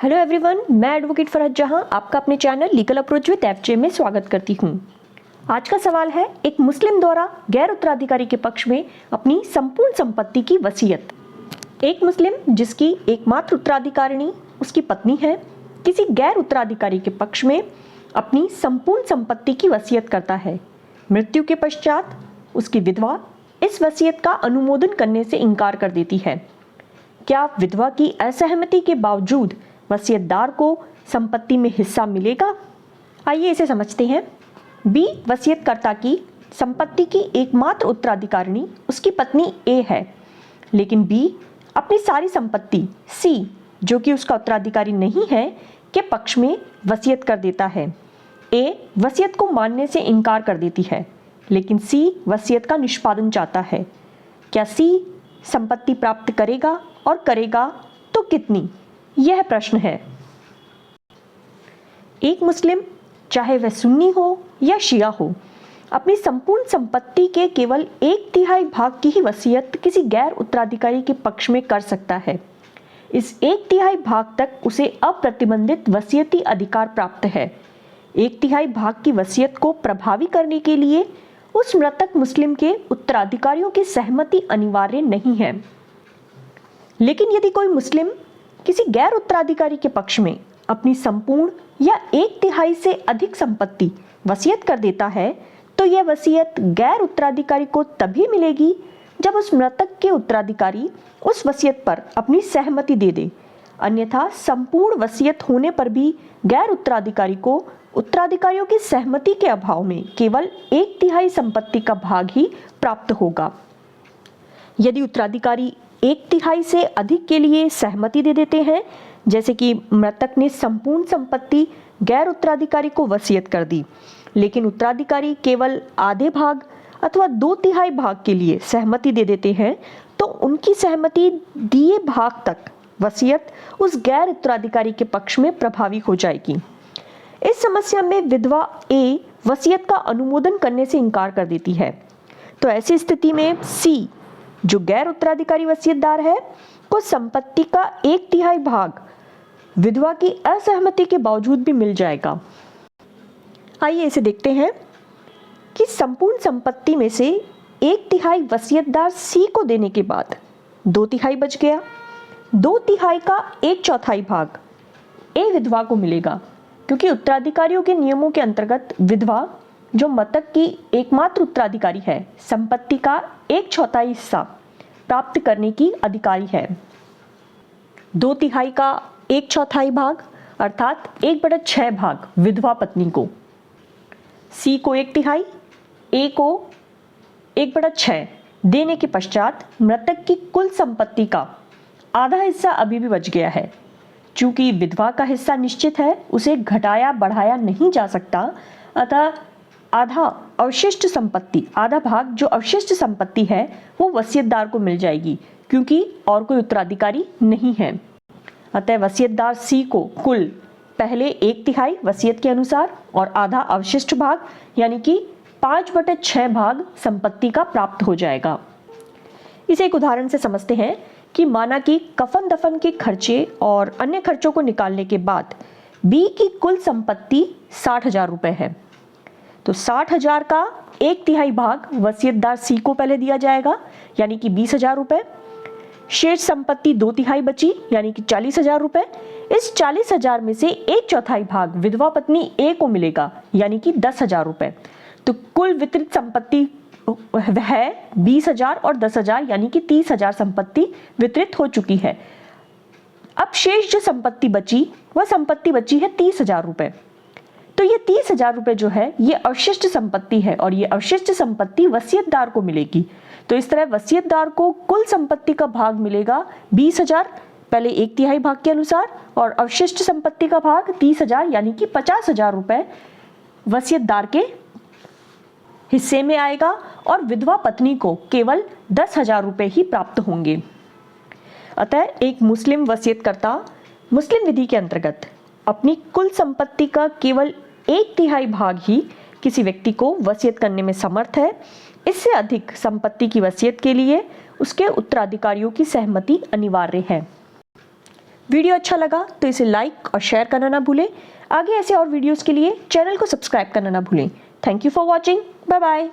Hello everyone, मैं advocate Farhat Jahan आपका अपने channel Legal Approach with FJ में स्वागत करती हूं। आज का सवाल है, एक मुस्लिम द्वारा गैर उत्तराधिकारी के पक्ष में अपनी संपूर्ण संपत्ति की वसीयत। एक मुस्लिम जिसकी एकमात्र उत्तराधिकारिणी उसकी पत्नी है, किसी गैर उत्तराधिकारी के पक्ष में अपनी संपूर्ण संपत्ति की वसीयत करता है। मृत्यु के पश्चात उसकी विधवा इस वसीयत का अनुमोदन करने से इनकार कर देती है। क्या विधवा की असहमति के बावजूद वसीयतदार को संपत्ति में हिस्सा मिलेगा? आइए इसे समझते हैं। बी वसीयतकर्ता की संपत्ति की एकमात्र उत्तराधिकारिणी उसकी पत्नी ए है, लेकिन बी अपनी सारी संपत्ति सी, जो कि उसका उत्तराधिकारी नहीं है, के पक्ष में वसीयत कर देता है। ए वसीयत को मानने से इनकार कर देती है, लेकिन सी वसीयत का निष्पादन चाहता है। क्या सी संपत्ति प्राप्त करेगा और करेगा तो कितनी? यह प्रश्न है। एक मुस्लिम, चाहे वह सुन्नी हो या शिया हो, अपनी संपूर्ण संपत्ति के केवल 1/3 भाग की ही वसीयत किसी गैर उत्तराधिकारी के पक्ष में कर सकता है। इस 1/3 भाग तक उसे अप्रतिबंधित वसीयती अधिकार प्राप्त है। 1/3 भाग की वसीयत को प्रभावी करने के लिए उस मृतक मुस्लिम के उत्तराधिकारियों की सहमति अनिवार्य नहीं है। लेकिन यदि कोई मुस्लिम किसी गैर उत्तराधिकारी के पक्ष में अपनी संपूर्ण या 1/3 से अधिक संपत्ति वसीयत कर देता है, तो यह वसीयत गैर उत्तराधिकारी को तभी मिलेगी जब उस मृतक के उत्तराधिकारी उस वसीयत पर अपनी सहमति दे दे। अन्यथा संपूर्ण वसीयत होने पर भी गैर उत्तराधिकारी को उत्तराधिकारियों की सहमति के अभाव में केवल 1/3 संपत्ति का भाग ही प्राप्त होगा। यदि उत्तराधिकारी 1/3 से अधिक के लिए सहमति दे देते हैं, जैसे कि मृतक ने संपूर्ण संपत्ति गैर उत्तराधिकारी को वसीयत कर दी, लेकिन उत्तराधिकारी केवल आधे भाग अथवा 2/3 भाग के लिए सहमति दे देते हैं, तो उनकी सहमति दिए भाग तक वसीयत उस गैर उत्तराधिकारी के पक्ष में प्रभावी हो जाएगी। इस समस्या में विधवा ए वसीयत का अनुमोदन करने से इनकार कर देती है। तो ऐसी स्थिति में सी, जो गैर उत्तराधिकारी वसीयतदार है, को संपत्ति का 1/3 भाग विधवा की असहमति के बावजूद भी मिल जाएगा। आइए इसे देखते हैं कि संपूर्ण संपत्ति में से 1/3 वसीयतदार सी को देने के बाद 2/3 बच गया। 2/3 का 1/4 भाग ए विधवा को मिलेगा, क्योंकि उत्तराधिकारियों के नियमों के अंतर्गत विधवा, जो मृतक की एकमात्र उत्तराधिकारी है, संपत्ति का 1/4 हिस्सा प्राप्त करने की अधिकारी है। 2/3 का 1/4 भाग अर्थात 1/6 भाग विधवा पत्नी को, सी को 1/3, ए को 1/6 देने के पश्चात मृतक की कुल संपत्ति का आधा हिस्सा अभी भी बच गया है। चूंकि विधवा का हिस्सा निश्चित है, उसे घटाया बढ़ाया नहीं जा सकता, अतः आधा अवशिष्ट संपत्ति, आधा भाग जो अवशिष्ट संपत्ति है, वो वसीयतदार को मिल जाएगी, क्योंकि और कोई उत्तराधिकारी नहीं है। अतः वसीयतदार सी को कुल पहले 1/3 वसीयत के अनुसार और आधा अवशिष्ट भाग यानी कि 5/6 भाग संपत्ति का प्राप्त हो जाएगा। इसे एक उदाहरण से समझते हैं कि माना कि कफन दफन के खर्चे और अन्य खर्चों को निकालने के बाद बी की कुल संपत्ति 60,000 रुपए है। तो 60,000 का 1/3 भाग वसीयतदार सी को पहले दिया जाएगा, यानी कि 20,000 रुपए। शेष संपत्ति 2/3 बची, यानी कि 40,000 रुपए। इस 40,000 में से 1/4 भाग विधवा पत्नी ए को मिलेगा, यानी कि 10,000 रुपए। तो कुल वितरित संपत्ति है 20,000 और 10,000, यानी कि 30,000 संपत्ति वितरित हो चुकी है। अब शेष जो संपत्ति बची, वह संपत्ति बची है 30,000 रुपए। तो ये 30,000 रुपए जो है, ये अवशिष्ट संपत्ति है और ये अवशिष्ट संपत्ति वसीयतदार को मिलेगी। तो इस तरह वसीयतदार को कुल संपत्ति का भाग मिलेगा 20,000 पहले 1/3 भाग के अनुसार, और अवशिष्ट संपत्ति का भाग 30,000 यानी कि 50,000 रुपए वसीयतदार के हिस्से में आएगा, और विधवा पत्नी को केवल 10,000 रुपए ही प्राप्त होंगे। अतः एक मुस्लिम वसीयतकर्ता मुस्लिम विधि के अंतर्गत अपनी कुल संपत्ति का केवल 1/3 भाग ही किसी व्यक्ति को वसीयत करने में समर्थ है। इससे अधिक संपत्ति की वसीयत के लिए उसके उत्तराधिकारियों की सहमति अनिवार्य है। वीडियो अच्छा लगा तो इसे लाइक और शेयर करना ना भूलें। आगे ऐसे और वीडियोस के लिए चैनल को सब्सक्राइब करना ना भूलें। Thank you for watching. Bye bye.